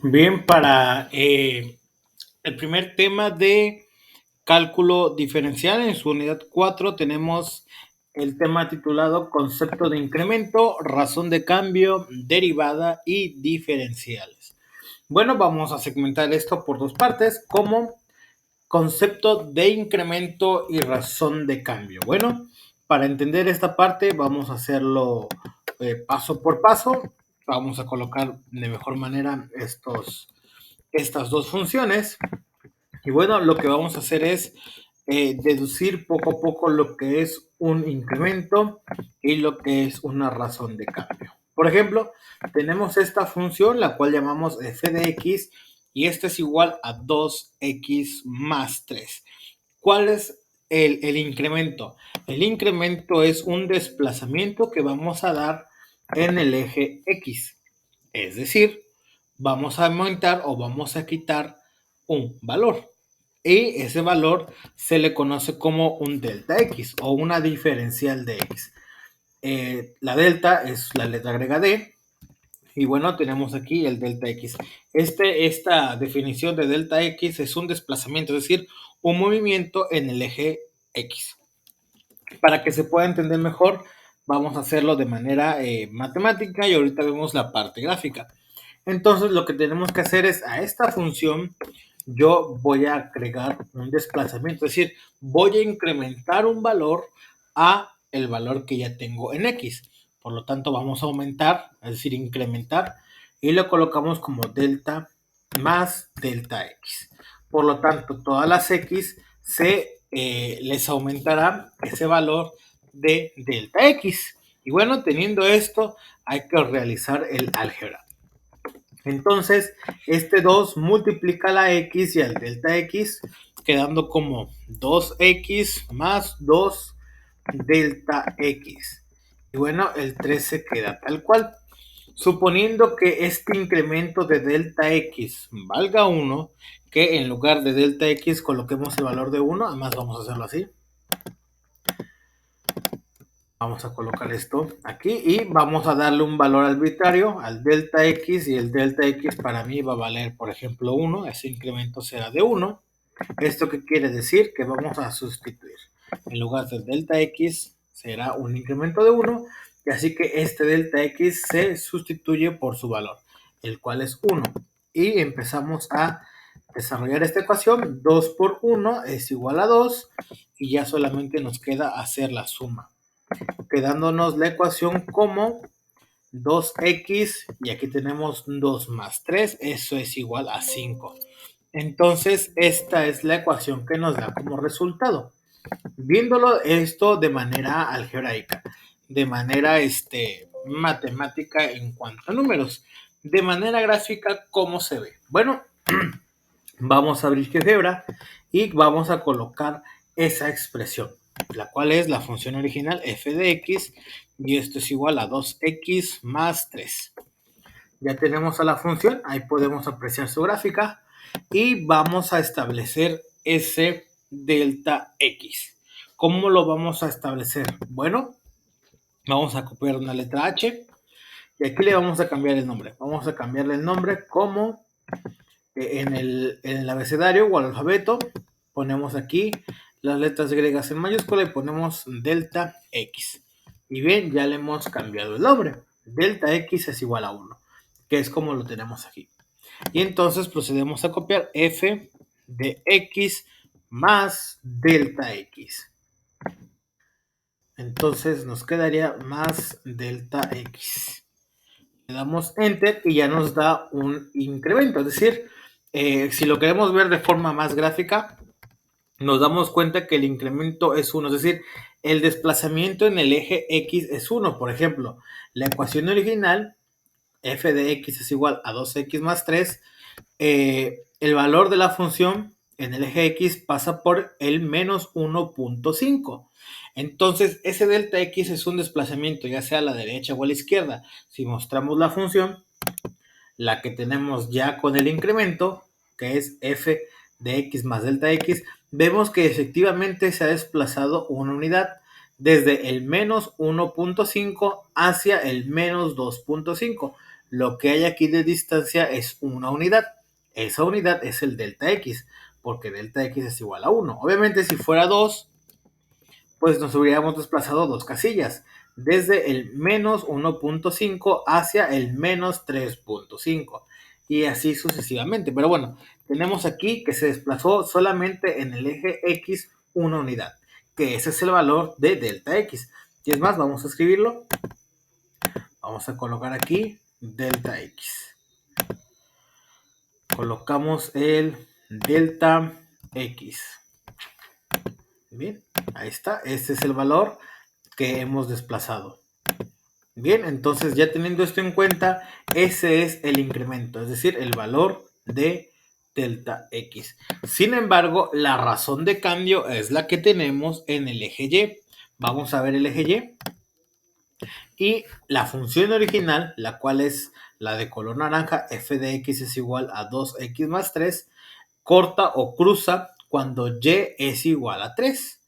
Bien, para el primer tema de cálculo diferencial en su unidad 4 tenemos el tema titulado concepto de incremento, razón de cambio, derivada y diferenciales. Bueno, vamos a segmentar esto por dos partes como concepto de incremento y razón de cambio. Bueno, para entender esta parte vamos a hacerlo paso por paso. Vamos a colocar de mejor manera estas dos funciones. Y bueno, lo que vamos a hacer es deducir poco a poco lo que es un incremento y lo que es una razón de cambio. Por ejemplo, tenemos esta función, la cual llamamos f de x, y esta es igual a 2x más 3. ¿Cuál es el incremento? El incremento es un desplazamiento que vamos a dar en el eje x. Es decir, vamos a aumentar o vamos a quitar un valor. Y ese valor se le conoce como un delta x o una diferencial de x. La delta es la letra griega d. Y bueno, tenemos aquí el delta x. Esta definición de delta x es un desplazamiento, es decir, un movimiento en el eje x. Para que se pueda entender mejor, vamos a hacerlo de manera matemática y ahorita vemos la parte gráfica. Entonces lo que tenemos que hacer es a esta función yo voy a agregar un desplazamiento, es decir, voy a incrementar un valor a el valor que ya tengo en x. Por lo tanto vamos a aumentar, es decir, incrementar, y lo colocamos como delta más delta x. Por lo tanto, todas las x les aumentará ese valor de delta x. Y bueno, teniendo esto, hay que realizar el álgebra. Entonces, este 2 multiplica la x y al delta x, quedando como 2x más 2 delta x. Y bueno, el 3 se queda tal cual. Suponiendo que este incremento de delta x valga 1, que en lugar de delta x coloquemos el valor de 1, además vamos a hacerlo así. Vamos a colocar esto aquí y vamos a darle un valor arbitrario al delta x, y el delta x para mí va a valer, por ejemplo, 1. Ese incremento será de 1. ¿Esto qué quiere decir? Que vamos a sustituir. En lugar del delta x será un incremento de 1, y así que este delta x se sustituye por su valor, el cual es 1. Y empezamos a desarrollar esta ecuación. 2 por 1 es igual a 2, y ya solamente nos queda hacer la suma, quedándonos la ecuación como 2x, y aquí tenemos 2 más 3, eso es igual a 5. Entonces, esta es la ecuación que nos da como resultado. Viéndolo esto de manera algebraica, de manera matemática en cuanto a números, de manera gráfica, ¿cómo se ve? Bueno, vamos a abrir GeoGebra y vamos a colocar esa expresión, la cual es la función original f de x, y esto es igual a 2x más 3. Ya tenemos a la función, ahí podemos apreciar su gráfica, y vamos a establecer ese delta x. ¿Cómo lo vamos a establecer? Bueno, vamos a copiar una letra h y aquí le vamos a cambiar el nombre. Vamos a cambiarle el nombre como en el abecedario o al alfabeto. Ponemos aquí las letras griegas en mayúscula y ponemos delta x. Y bien, ya le hemos cambiado el nombre. Delta x es igual a 1, que es como lo tenemos aquí. Y entonces procedemos a copiar f de x más delta x. Entonces nos quedaría más delta x. Le damos enter y ya nos da un incremento. Es decir, si lo queremos ver de forma más gráfica, nos damos cuenta que el incremento es 1. Es decir, el desplazamiento en el eje x es 1. Por ejemplo, la ecuación original, f de x es igual a 2x más 3, el valor de la función en el eje x pasa por el menos 1.5. Entonces, ese delta x es un desplazamiento, ya sea a la derecha o a la izquierda. Si mostramos la función, la que tenemos ya con el incremento, que es f de x más delta x, vemos que efectivamente se ha desplazado una unidad desde el menos 1.5 hacia el menos 2.5, lo que hay aquí de distancia es una unidad. Esa unidad es el delta x, porque delta x es igual a 1. Obviamente si fuera 2, pues nos hubiéramos desplazado 2 casillas, desde el menos 1.5 hacia el menos 3.5 y así sucesivamente. Pero bueno, tenemos aquí que se desplazó solamente en el eje X una unidad, que ese es el valor de delta X. Y es más, vamos a escribirlo. Vamos a colocar aquí delta X. Colocamos el delta X. Bien, ahí está. Este es el valor que hemos desplazado. Bien, entonces ya teniendo esto en cuenta, ese es el incremento, es decir, el valor de delta X. Sin embargo, la razón de cambio es la que tenemos en el eje Y. Vamos a ver el eje Y. Y la función original, la cual es la de color naranja, f de x es igual a 2x más 3, corta o cruza cuando y es igual a 3.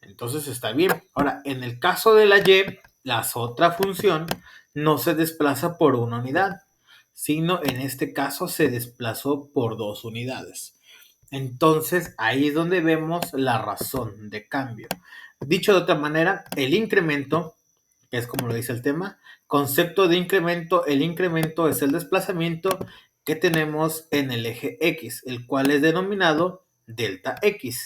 Entonces está bien. Ahora, en el caso de la y, la otra función no se desplaza por una unidad, sino en este caso se desplazó por 2 unidades. Entonces, ahí es donde vemos la razón de cambio. Dicho de otra manera, el incremento, que es como lo dice el tema, concepto de incremento, el incremento es el desplazamiento que tenemos en el eje X, el cual es denominado delta X.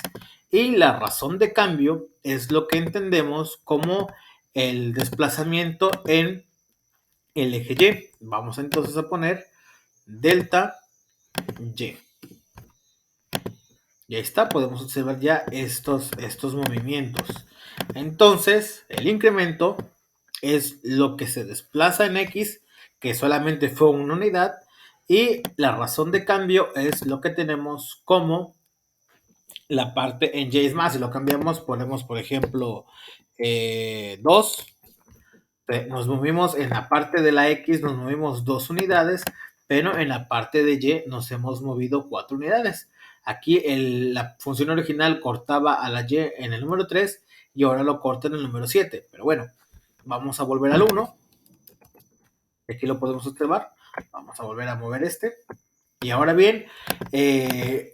Y la razón de cambio es lo que entendemos como el desplazamiento en el eje Y. Vamos entonces a poner delta Y. Y ahí está, podemos observar ya estos movimientos. Entonces, el incremento es lo que se desplaza en X, que solamente fue una unidad, y la razón de cambio es lo que tenemos como la parte en Y. Es más, si lo cambiamos, ponemos, por ejemplo, 2. Nos movimos en la parte de la X, nos movimos 2 unidades, pero en la parte de Y nos hemos movido 4 unidades. Aquí la función original cortaba a la Y en el número 3 y ahora lo corta en el número 7. Pero bueno, vamos a volver al 1. Aquí lo podemos observar. Vamos a volver a mover este. Y ahora bien,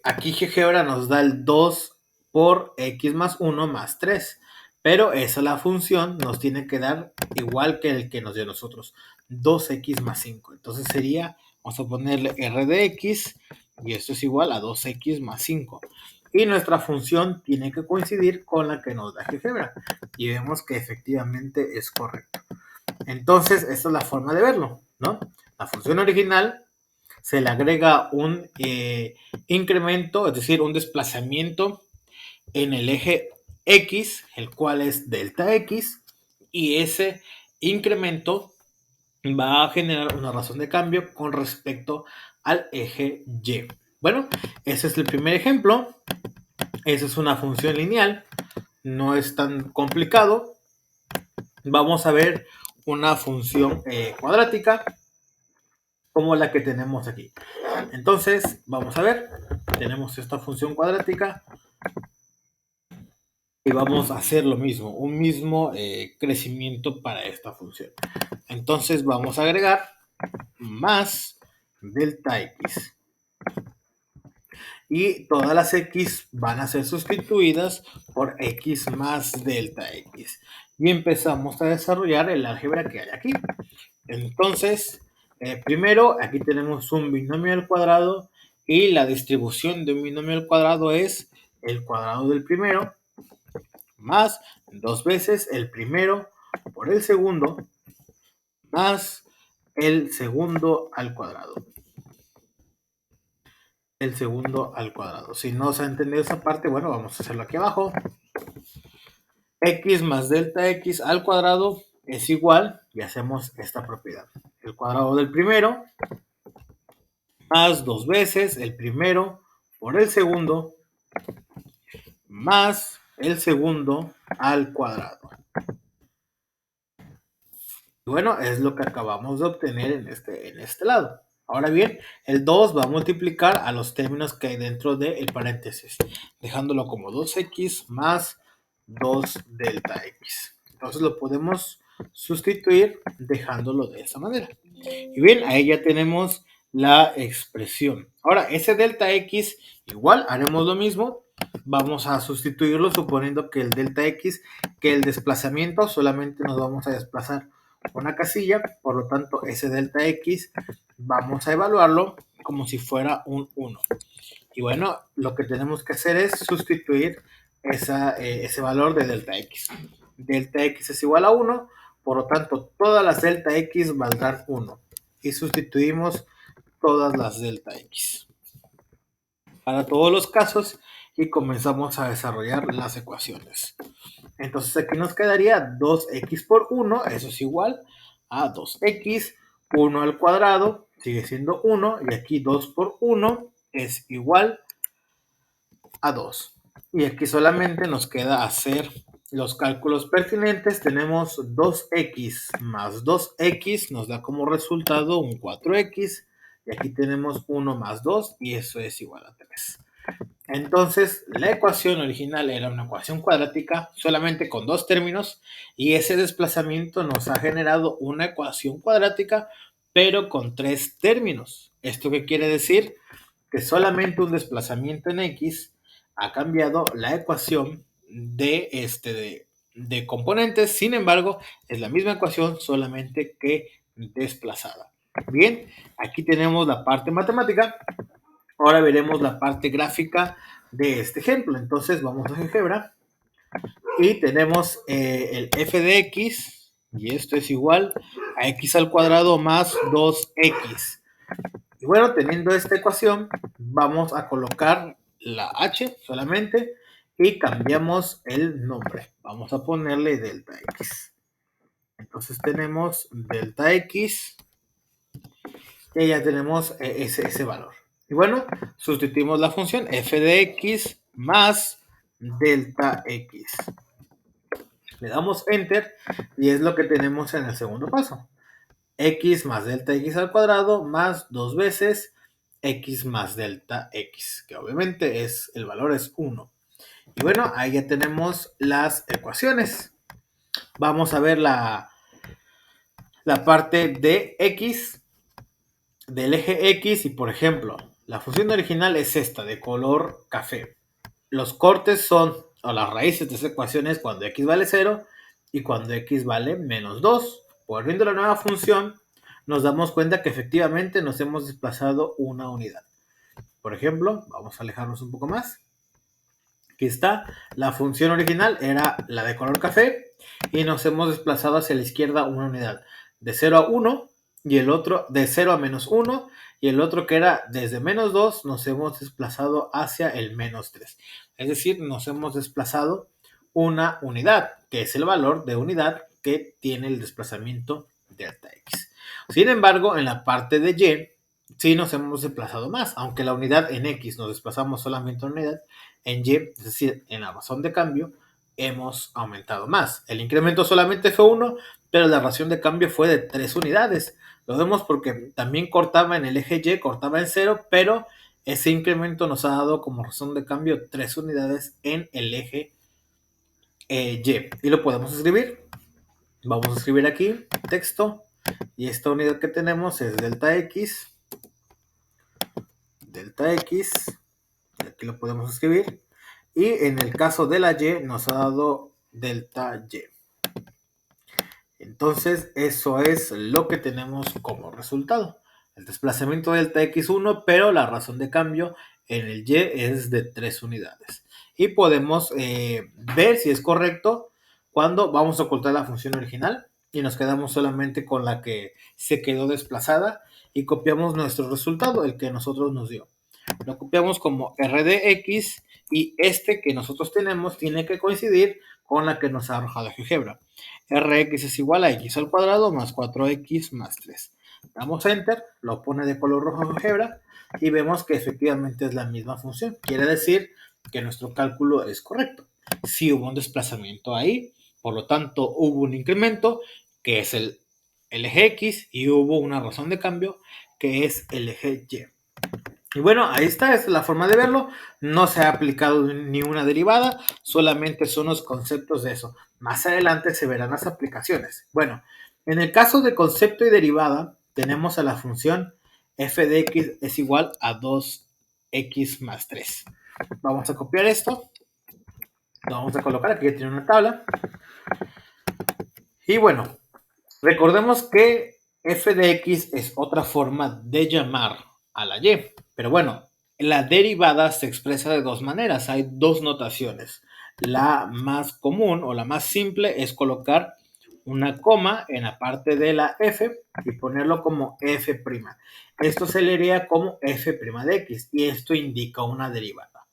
aquí GeoGebra nos da el 2 por x más 1 más 3. Pero esa la función nos tiene que dar igual que el que nos dio nosotros, 2x más 5. Entonces sería, vamos a ponerle r de x y esto es igual a 2x más 5. Y nuestra función tiene que coincidir con la que nos da GeoGebra. Y vemos que efectivamente es correcto. Entonces, esta es la forma de verlo, ¿no? La función original se le agrega un incremento, es decir, un desplazamiento en el eje X, el cual es delta X, y ese incremento va a generar una razón de cambio con respecto al eje Y. Bueno, ese es el primer ejemplo. Esa es una función lineal, no es tan complicado. Vamos a ver una función cuadrática como la que tenemos aquí. Entonces, vamos a ver, tenemos esta función cuadrática y vamos a hacer lo mismo, un mismo crecimiento para esta función. Entonces vamos a agregar más delta x. Y todas las x van a ser sustituidas por x más delta x. Y empezamos a desarrollar el álgebra que hay aquí. Entonces, primero, aquí tenemos un binomio al cuadrado y la distribución de un binomio al cuadrado es el cuadrado del primero más 2 veces el primero por el segundo más el segundo al cuadrado. El segundo al cuadrado. Si no se ha entendido esa parte, bueno, vamos a hacerlo aquí abajo. X más delta x al cuadrado es igual, y hacemos esta propiedad. El cuadrado del primero más 2 veces el primero por el segundo más el segundo al cuadrado. Bueno, es lo que acabamos de obtener en este lado. Ahora bien, el 2 va a multiplicar a los términos que hay dentro del paréntesis, dejándolo como 2x más 2 delta x. Entonces lo podemos sustituir dejándolo de esa manera. Y bien, ahí ya tenemos la expresión. Ahora, ese delta x, igual haremos lo mismo. Vamos a sustituirlo suponiendo que el delta x, que el desplazamiento, solamente nos vamos a desplazar una casilla. Por lo tanto, ese delta x vamos a evaluarlo como si fuera un 1. Y bueno, lo que tenemos que hacer es sustituir ese valor de delta x. Delta x es igual a 1, por lo tanto, todas las delta x valdrán 1. Y sustituimos todas las delta x para todos los casos y comenzamos a desarrollar las ecuaciones. Entonces aquí nos quedaría 2x por 1, eso es igual a 2x, 1 al cuadrado sigue siendo 1, y aquí 2 por 1 es igual a 2. Y aquí solamente nos queda hacer los cálculos pertinentes. Tenemos 2x más 2x, nos da como resultado un 4x. Y aquí tenemos 1 más 2 y eso es igual a 3. Entonces, la ecuación original era una ecuación cuadrática solamente con dos términos y ese desplazamiento nos ha generado una ecuación cuadrática pero con tres términos. ¿Esto qué quiere decir? Que solamente un desplazamiento en x ha cambiado la ecuación de componentes. Sin embargo, es la misma ecuación solamente que desplazada. Bien, aquí tenemos la parte matemática. Ahora veremos la parte gráfica de este ejemplo. Entonces vamos a GeoGebra y tenemos el f de x, y esto es igual a x al cuadrado más 2x. Y bueno, teniendo esta ecuación, vamos a colocar la h solamente y cambiamos el nombre. Vamos a ponerle delta x. Entonces tenemos delta x y ya tenemos ese valor. Y bueno, sustituimos la función f de x más delta x. Le damos enter y es lo que tenemos en el segundo paso. X más delta x al cuadrado más 2 veces x más delta x, que obviamente el valor es 1. Y bueno, ahí ya tenemos las ecuaciones. Vamos a ver la parte de x, del eje x, y por ejemplo, la función original es esta, de color café. Los cortes son, o las raíces de esa ecuación es cuando x vale 0 y cuando x vale menos 2. Por viendo la nueva función, nos damos cuenta que efectivamente nos hemos desplazado una unidad. Por ejemplo, vamos a alejarnos un poco más. Aquí está, la función original era la de color café y nos hemos desplazado hacia la izquierda una unidad, de 0 a 1 y el otro de 0 a menos 1, y el otro que era desde menos 2 nos hemos desplazado hacia el menos 3. Es decir, nos hemos desplazado una unidad, que es el valor de unidad que tiene el desplazamiento delta x. Sin embargo, en la parte de y, sí nos hemos desplazado más, aunque la unidad en x nos desplazamos solamente una unidad, en y, es decir, en la razón de cambio, hemos aumentado más. El incremento solamente fue 1, pero la razón de cambio fue de 3 unidades. Lo vemos porque también cortaba en el eje y, cortaba en 0, pero ese incremento nos ha dado como razón de cambio 3 unidades en el eje y. Y lo podemos escribir. Vamos a escribir aquí texto, y esta unidad que tenemos es delta x. Y aquí lo podemos escribir. Y en el caso de la y nos ha dado delta y. Entonces eso es lo que tenemos como resultado. El desplazamiento delta x1, pero la razón de cambio en el y es de 3 unidades. Y podemos ver si es correcto cuando vamos a ocultar la función original y nos quedamos solamente con la que se quedó desplazada y copiamos nuestro resultado, el que nosotros nos dio. Lo copiamos como r de x y este que nosotros tenemos tiene que coincidir con la que nos ha arrojado GeoGebra. Rx es igual a x al cuadrado más 4x más 3. Damos enter, lo pone de color rojo GeoGebra y vemos que efectivamente es la misma función. Quiere decir que nuestro cálculo es correcto. Sí hubo un desplazamiento ahí, por lo tanto hubo un incremento que es el eje x y hubo una razón de cambio que es el eje y. Y bueno, ahí está, esta es la forma de verlo. No se ha aplicado ni una derivada, solamente son los conceptos de eso. Más adelante se verán las aplicaciones. Bueno, en el caso de concepto y derivada, tenemos a la función f de x es igual a 2x más 3. Vamos a copiar esto, lo vamos a colocar, aquí ya tiene una tabla. Y bueno, recordemos que f de x es otra forma de llamar a la y, pero bueno, la derivada se expresa de dos maneras, hay dos notaciones. La más común o la más simple es colocar una coma en la parte de la f y ponerlo como f'. Esto se leería como f' de x y esto indica una derivada.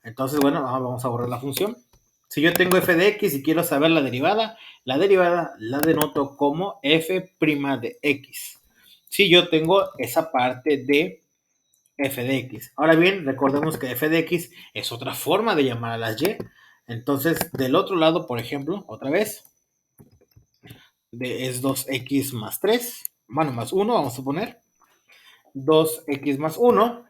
Entonces, bueno, vamos a borrar la función. Si yo tengo f de x y quiero saber la derivada la denoto como f' de x. Si yo tengo esa parte de f de x. Ahora bien, recordemos que f de x es otra forma de llamar a las y. Entonces, del otro lado, por ejemplo, otra vez, es 2x más 3, bueno, más 1, vamos a poner, 2x más 1.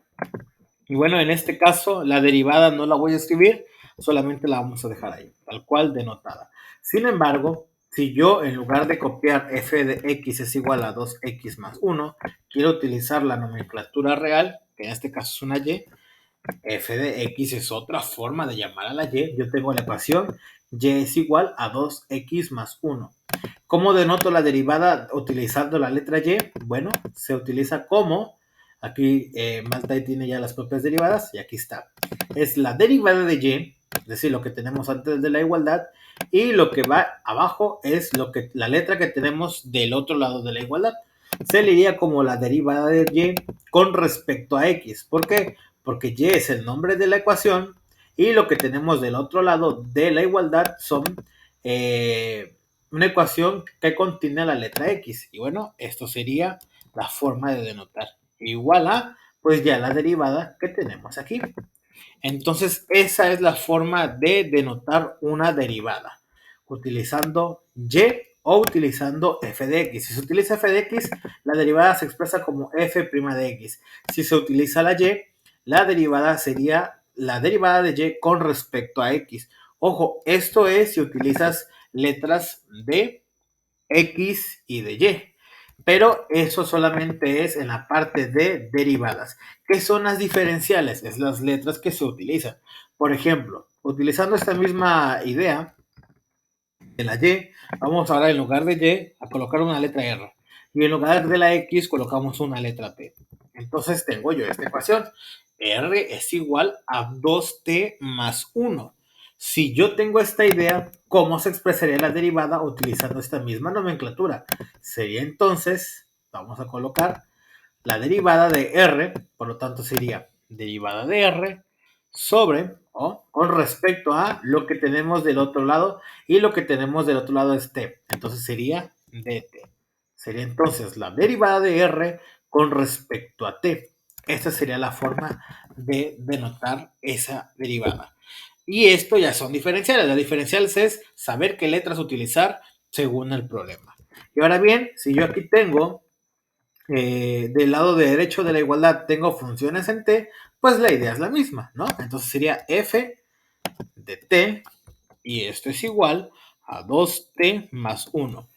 Y bueno, en este caso, la derivada no la voy a escribir, solamente la vamos a dejar ahí, tal cual denotada. Sin embargo, si yo en lugar de copiar f de x es igual a 2x más 1, quiero utilizar la nomenclatura real, que en este caso es una y, f de x es otra forma de llamar a la y. Yo tengo la ecuación y es igual a 2x más 1. ¿Cómo denoto la derivada utilizando la letra y? Bueno, se utiliza como, aquí Maltay tiene ya las propias derivadas y aquí está. Es la derivada de y, es decir, lo que tenemos antes de la igualdad, y lo que va abajo es la letra que tenemos del otro lado de la igualdad. Se leería como la derivada de y con respecto a x. ¿Por qué? Porque y es el nombre de la ecuación y lo que tenemos del otro lado de la igualdad son una ecuación que contiene la letra x. Y bueno, esto sería la forma de denotar. Igual a, pues ya la derivada que tenemos aquí. Entonces, esa es la forma de denotar una derivada, utilizando y o utilizando f de x. Si se utiliza f de x, la derivada se expresa como f' de x. Si se utiliza la y, la derivada sería la derivada de y con respecto a x. Ojo, esto es si utilizas letras de x y de y. Pero eso solamente es en la parte de derivadas. ¿Qué son las diferenciales? Es las letras que se utilizan. Por ejemplo, utilizando esta misma idea de la y, vamos ahora en lugar de y a colocar una letra r. Y en lugar de la x colocamos una letra t. Entonces tengo yo esta ecuación. R es igual a 2t más 1. Si yo tengo esta idea, ¿cómo se expresaría la derivada utilizando esta misma nomenclatura? Sería entonces, vamos a colocar la derivada de r, por lo tanto sería derivada de r sobre o con respecto a lo que tenemos del otro lado y lo que tenemos del otro lado es t. Entonces sería dt. Sería entonces la derivada de r con respecto a t. Esta sería la forma de denotar esa derivada. Y esto ya son diferenciales. Las diferenciales es saber qué letras utilizar según el problema. Y ahora bien, si yo aquí tengo del lado derecho de la igualdad tengo funciones en t, pues la idea es la misma, ¿no? Entonces sería f de t y esto es igual a 2t más 1.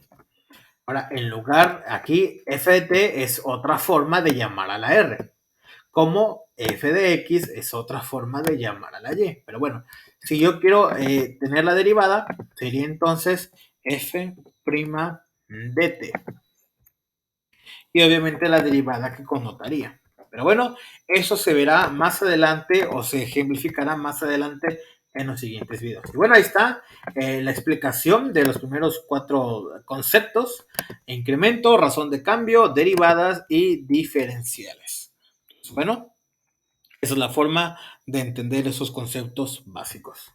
Ahora, en lugar, aquí f de t es otra forma de llamar a la r, como f de x es otra forma de llamar a la y. Pero bueno, si yo quiero tener la derivada, sería entonces f' de t. Y obviamente la derivada que connotaría. Pero bueno, eso se verá más adelante o se ejemplificará más adelante en los siguientes videos. Y bueno, ahí está la explicación de los primeros 4 conceptos: incremento, razón de cambio, derivadas y diferenciales. Pues bueno, esa es la forma de entender esos conceptos básicos.